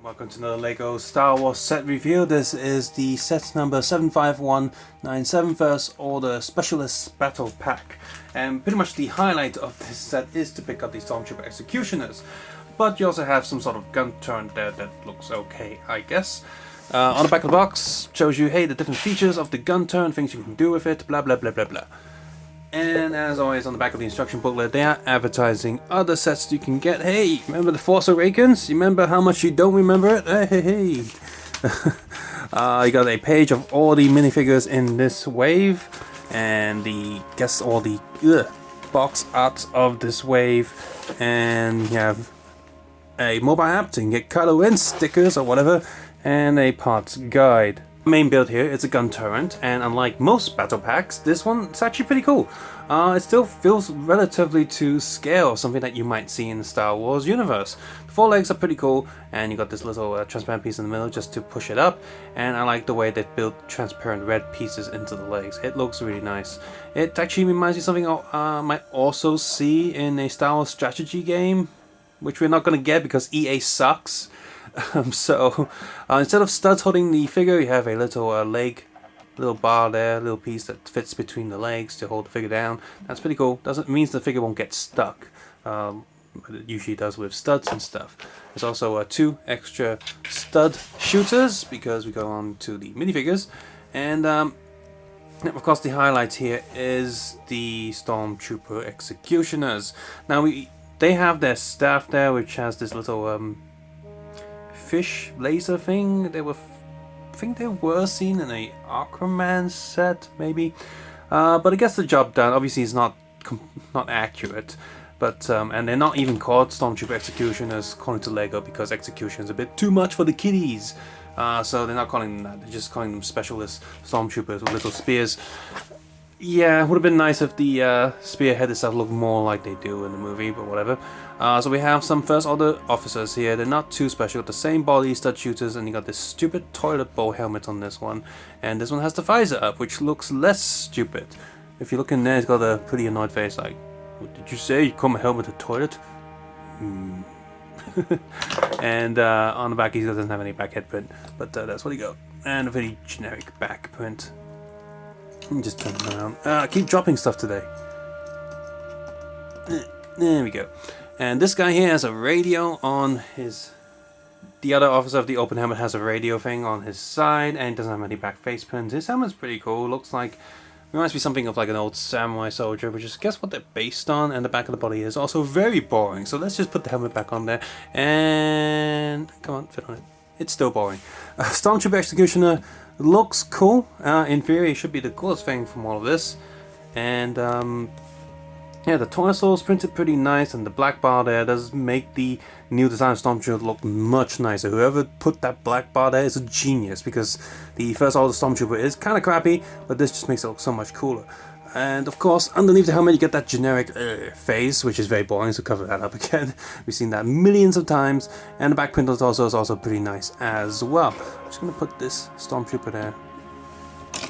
Welcome to another LEGO Star Wars set review. This is the set number 75197 First Order Specialist Battle Pack. And pretty much the highlight of this set is to pick up the Stormtrooper Executioners. But you also have some sort of gun turret there that looks okay, I guess. On the back of the box shows you, hey, the different features of the gun turret, things you can do with it, blah blah blah blah blah. And as always, on the back of the instruction booklet, they are advertising other sets you can get. Hey, remember the Force Awakens? You remember how much you don't remember it? Hey. You got a page of all the minifigures in this wave, and all the box art of this wave, and you have a mobile app so you can get color in stickers or whatever, and a parts guide. Main build here is a gun turret, and unlike most battle packs, this one is actually pretty cool. It still feels relatively to scale, something that you might see in the Star Wars universe. The four legs are pretty cool, and you got this little transparent piece in the middle just to push it up, and I like the way they built transparent red pieces into the legs. It looks really nice. It actually reminds me of something I might also see in a Star Wars strategy game, which we're not going to get because EA sucks. Instead of studs holding the figure, you have a little little bar there, little piece that fits between the legs to hold the figure down. That's pretty cool. Doesn't mean the figure won't get stuck. But it usually does with studs and stuff. There's also two extra stud shooters because we go on to the minifigures, and of course the highlight here is the Stormtrooper Executioners. Now they have their staff there, which has this little fish laser thing. I think they were seen in a Aquaman set, maybe, but it gets the job done. Obviously, it's not accurate, but and they're not even called Stormtrooper Executioners according to LEGO because execution is a bit too much for the kiddies. So they're not calling them that. They're just calling them Specialist Stormtroopers with little spears. Yeah, it would have been nice if the spearhead itself looked more like they do in the movie, but whatever. So we have some First Order officers here. They're not too special. The same body, stud shooters, and you got this stupid toilet bowl helmet on this one. And this one has the visor up, which looks less stupid. If you look in there, it's got a pretty annoyed face like, what did you say? You call my helmet a toilet? And on the back, he doesn't have any back head print, but that's what he got. And a very generic back print. Just turn it around. I keep dropping stuff today. There we go. And this guy here has a radio on his... The other officer of the open helmet has a radio thing on his side, and doesn't have any back face pins. His helmet's pretty cool. Looks like... Reminds me something of like an old samurai soldier, which is guess what they're based on, and the back of the body is also very boring. So let's just put the helmet back on there, and... Come on, fit on it. It's still boring. Stormtrooper Executioner looks cool. In theory, it should be the coolest thing from all of this. And yeah, the torso is printed pretty nice, and the black bar there does make the new design of Stormtrooper look much nicer. Whoever put that black bar there is a genius, because the First Order Stormtrooper is kind of crappy, but this just makes it look so much cooler. And of course, underneath the helmet you get that generic face, which is very boring, so cover that up again. We've seen that millions of times. And the back print is also pretty nice as well. I'm just going to put this Stormtrooper there.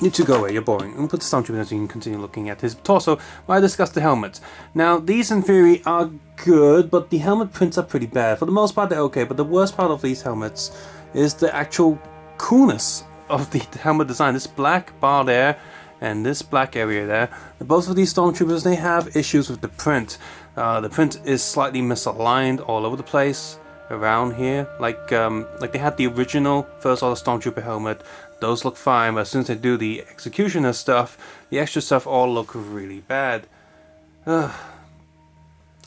You two go away, you're boring. I'm going to put the Stormtrooper there so you can continue looking at his torso while I discuss the helmets. Now, these in theory are good, but the helmet prints are pretty bad. For the most part, they're okay, but the worst part of these helmets is the actual coolness of the helmet design. This black bar there, and this black area there. Both of these Stormtroopers, they have issues with the print. The print is slightly misaligned all over the place around here. Like they had the original First Order Stormtrooper helmet. Those look fine, but as soon as they do the Executioner stuff, the extra stuff all look really bad.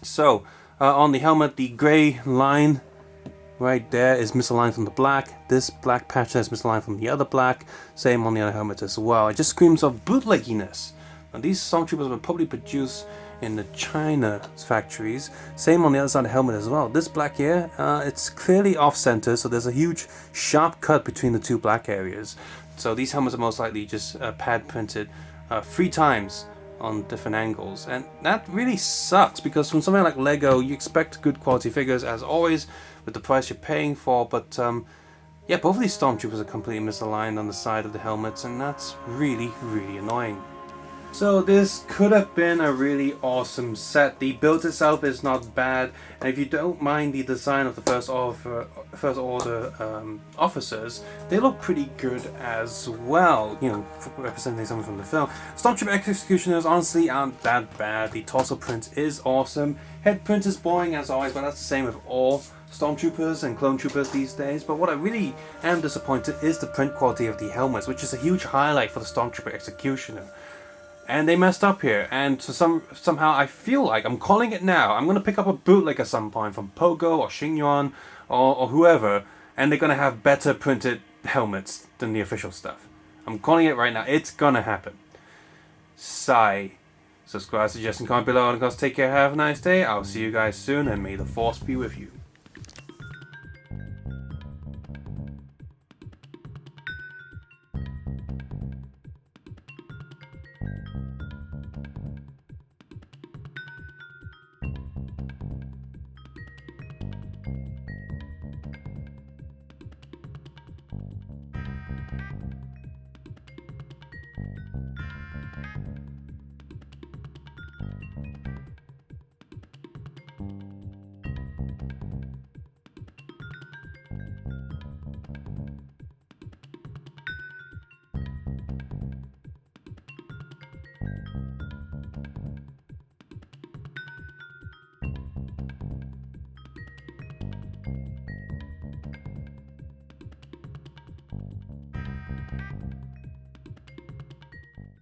So, on the helmet, the grey line right there is misaligned from the black. This black patch is misaligned from the other black. Same on the other helmet as well. It just screams of bootlegginess. Now, these Stormtroopers were probably produced in the China factories. Same on the other side of the helmet as well. This black here, it's clearly off-center, so there's a huge sharp cut between the two black areas. So these helmets are most likely just pad printed 3 times on different angles, and that really sucks, because from something like LEGO you expect good quality figures as always with the price you're paying for, but yeah, both of these Stormtroopers are completely misaligned on the side of the helmets, and that's really annoying. So this could have been a really awesome set. The build itself is not bad, and if you don't mind the design of the First Order officers, they look pretty good as well. You know, representing something from the film. Stormtrooper Executioners honestly aren't that bad. The torso print is awesome. Head print is boring as always, but that's the same with all Stormtroopers and Clone Troopers these days. But what I really am disappointed is the print quality of the helmets, which is a huge highlight for the Stormtrooper Executioner. And they messed up here, and somehow I feel like, I'm calling it now, I'm going to pick up a bootleg at some point from Pogo or Xingyuan or whoever, and they're going to have better printed helmets than the official stuff. I'm calling it right now. It's going to happen. Sigh. Subscribe, suggest, and comment below, and of course take care, have a nice day. I'll see you guys soon, and may the Force be with you.